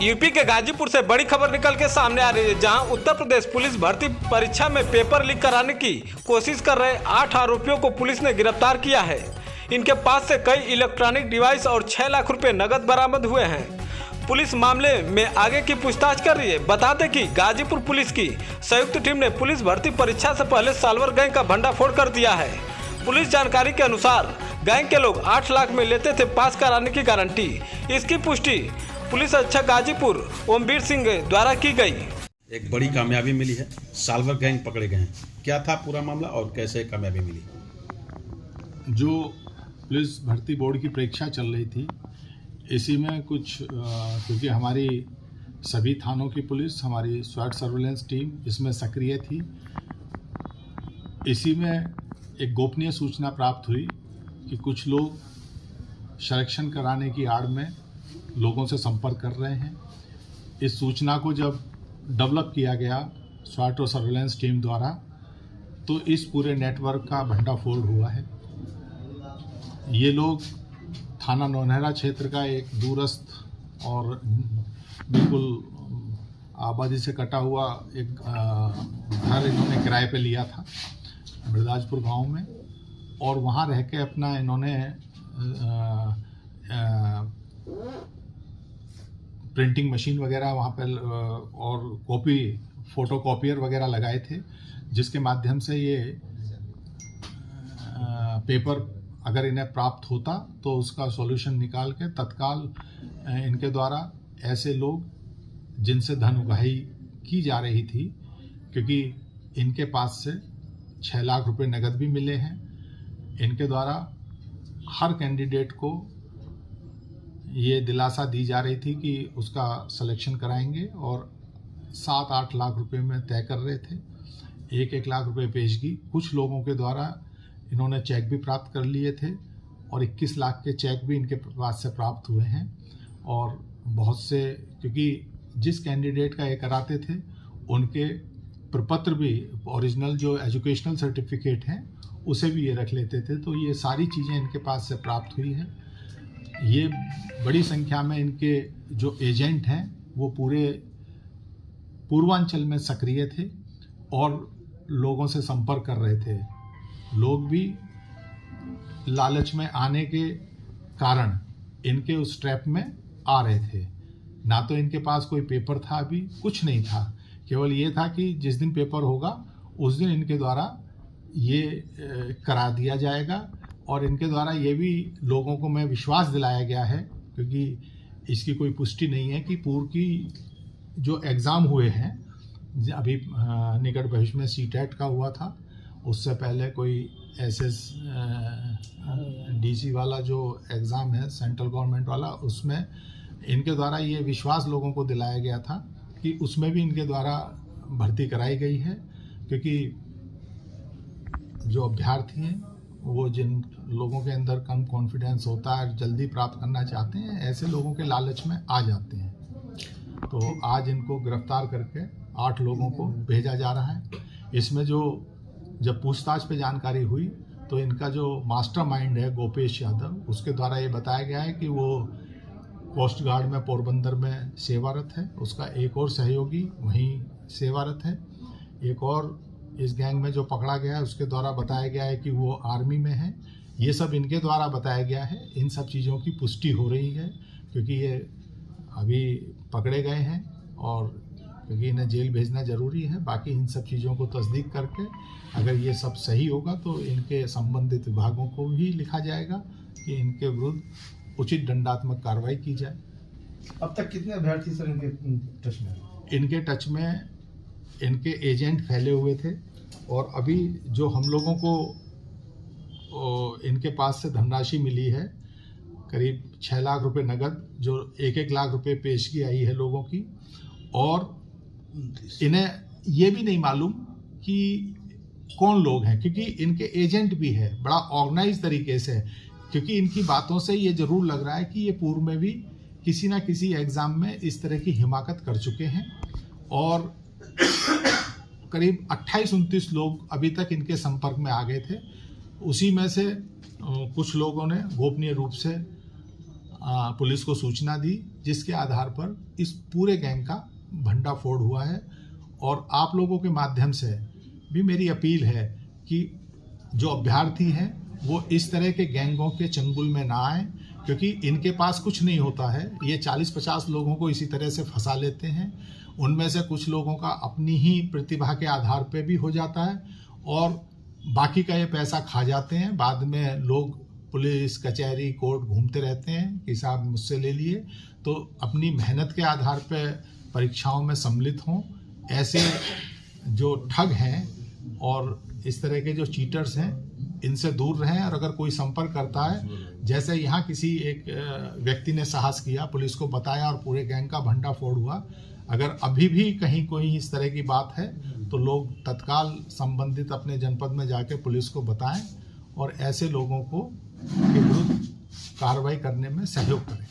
UP के गाजीपुर से बड़ी खबर निकल के सामने आ रही है, जहां उत्तर प्रदेश पुलिस भर्ती परीक्षा में पेपर लीक कराने की कोशिश कर रहे 8 आरोपियों को पुलिस ने गिरफ्तार किया है। इनके पास से कई इलेक्ट्रॉनिक डिवाइस और 6 लाख रुपए नकद बरामद हुए हैं। पुलिस मामले में आगे की पूछताछ कर रही है। बता दें कि गाजीपुर पुलिस की संयुक्त टीम ने पुलिस भर्ती परीक्षा से पहले साल्वर गैंग का भंडाफोड़ कर दिया है। पुलिस जानकारी के अनुसार गैंग के लोग 8 लाख में लेते थे पास कराने की गारंटी। इसकी पुष्टि पुलिस अधीक्षक गाजीपुर ओमवीर सिंह द्वारा की गई। एक बड़ी कामयाबी मिली है, साल्वर गैंग पकड़े गए हैं। क्या था पूरा मामला और कैसे कामयाबी मिली? जो पुलिस भर्ती बोर्ड की परीक्षा चल रही थी, इसी में कुछ क्योंकि हमारी सभी थानों की पुलिस, हमारी स्वाट सर्वेलेंस टीम इसमें सक्रिय थी। इसी में एक गोपनीय सूचना प्राप्त हुई कि कुछ लोग संरक्षण कराने की आड़ में लोगों से संपर्क कर रहे हैं। इस सूचना को जब डेवलप किया गया स्वाट और सर्वेलेंस टीम द्वारा, तो इस पूरे नेटवर्क का भंडाफोड़ हुआ है। ये लोग थाना नौनहरा क्षेत्र का एक दूरस्थ और बिल्कुल आबादी से कटा हुआ एक घर इन्होंने किराए पे लिया था मृदाजपुर गांव में, और वहाँ रह के अपना इन्होंने प्रिंटिंग मशीन वगैरह वहाँ पे और फ़ोटो कॉपियर वगैरह लगाए थे, जिसके माध्यम से ये पेपर अगर इन्हें प्राप्त होता तो उसका सॉल्यूशन निकाल के तत्काल इनके द्वारा ऐसे लोग जिनसे धन उगाही की जा रही थी, क्योंकि इनके पास से 6 लाख रुपए नगद भी मिले हैं, इनके द्वारा हर कैंडिडेट को ये दिलासा दी जा रही थी कि उसका सिलेक्शन कराएंगे, और 7-8 लाख रुपए में तय कर रहे थे। 1-1 लाख रुपए पेशगी कुछ लोगों के द्वारा इन्होंने चेक भी प्राप्त कर लिए थे, और 21 लाख के चेक भी इनके पास से प्राप्त हुए हैं। और बहुत से, क्योंकि जिस कैंडिडेट का ये कराते थे उनके प्रपत्र भी, ओरिजिनल जो एजुकेशनल सर्टिफिकेट हैं उसे भी ये रख लेते थे। तो ये सारी चीज़ें इनके पास से प्राप्त हुई है। ये बड़ी संख्या में इनके जो एजेंट हैं वो पूरे पूर्वांचल में सक्रिय थे और लोगों से संपर्क कर रहे थे। लोग भी लालच में आने के कारण इनके उस ट्रैप में आ रहे थे। ना तो इनके पास कोई पेपर था, अभी कुछ नहीं था, केवल ये था कि जिस दिन पेपर होगा उस दिन इनके द्वारा ये करा दिया जाएगा। और इनके द्वारा ये भी लोगों को में विश्वास दिलाया गया है, क्योंकि इसकी कोई पुष्टि नहीं है कि पूर्व की जो एग्ज़ाम हुए हैं, अभी निकट भविष्य में सीटेट का हुआ था, उससे पहले कोई डीसी वाला जो एग्ज़ाम है सेंट्रल गवर्नमेंट वाला, उसमें इनके द्वारा ये विश्वास लोगों को दिलाया गया था कि उसमें भी इनके द्वारा भर्ती कराई गई है। क्योंकि जो अभ्यर्थी हैं वो जिन लोगों के अंदर कम कॉन्फिडेंस होता है, जल्दी प्राप्त करना चाहते हैं, ऐसे लोगों के लालच में आ जाते हैं। तो आज इनको गिरफ्तार करके 8 लोगों को भेजा जा रहा है। इसमें जब पूछताछ पे जानकारी हुई तो इनका जो मास्टरमाइंड है गोपेश यादव, उसके द्वारा ये बताया गया है कि वो कोस्ट गार्ड में पोरबंदर में सेवारत है, उसका एक और सहयोगी वहीं सेवारत है। एक और इस गैंग में जो पकड़ा गया है उसके द्वारा बताया गया है कि वो आर्मी में है। ये सब इनके द्वारा बताया गया है। इन सब चीज़ों की पुष्टि हो रही है, क्योंकि ये अभी पकड़े गए हैं और क्योंकि इन्हें जेल भेजना ज़रूरी है। बाकी इन सब चीज़ों को तस्दीक करके अगर ये सब सही होगा तो इनके संबंधित विभागों को भी लिखा जाएगा कि इनके विरुद्ध उचित दंडात्मक कार्रवाई की जाए। अब तक कितने अभ्यर्थी सर इनके टच में? इनके टच में इनके एजेंट फैले हुए थे, और अभी जो हम लोगों को इनके पास से धनराशि मिली है करीब 6 लाख रुपए नगद, जो 1-1 लाख रुपए पेशगी आई है लोगों की। और इन्हें ये भी नहीं मालूम कि कौन लोग हैं, क्योंकि इनके एजेंट भी है, बड़ा ऑर्गेनाइज तरीके से। क्योंकि इनकी बातों से ये जरूर लग रहा है कि ये पूर्व में भी किसी ना किसी एग्ज़ाम में इस तरह की हिमाकत कर चुके हैं। और करीब 28-29 लोग अभी तक इनके संपर्क में आ गए थे। उसी में से कुछ लोगों ने गोपनीय रूप से पुलिस को सूचना दी, जिसके आधार पर इस पूरे गैंग का भंडाफोड़ हुआ है। और आप लोगों के माध्यम से भी मेरी अपील है कि जो अभ्यर्थी हैं वो इस तरह के गैंगों के चंगुल में ना आए, क्योंकि इनके पास कुछ नहीं होता है। ये 40-50 लोगों को इसी तरह से फंसा लेते हैं। उनमें से कुछ लोगों का अपनी ही प्रतिभा के आधार पे भी हो जाता है और बाकी का ये पैसा खा जाते हैं। बाद में लोग पुलिस कचहरी कोर्ट घूमते रहते हैं कि साहब मुझसे ले लिए। तो अपनी मेहनत के आधार पे परीक्षाओं में सम्मिलित हों। ऐसे जो ठग हैं और इस तरह के जो चीटर्स हैं, इनसे दूर रहें। और अगर कोई संपर्क करता है, जैसे यहाँ किसी एक व्यक्ति ने साहस किया, पुलिस को बताया और पूरे गैंग का भंडाफोड़ हुआ, अगर अभी भी कहीं कोई इस तरह की बात है तो लोग तत्काल संबंधित अपने जनपद में जाके पुलिस को बताएं और ऐसे लोगों को के विरुद्ध कार्रवाई करने में सहयोग करें।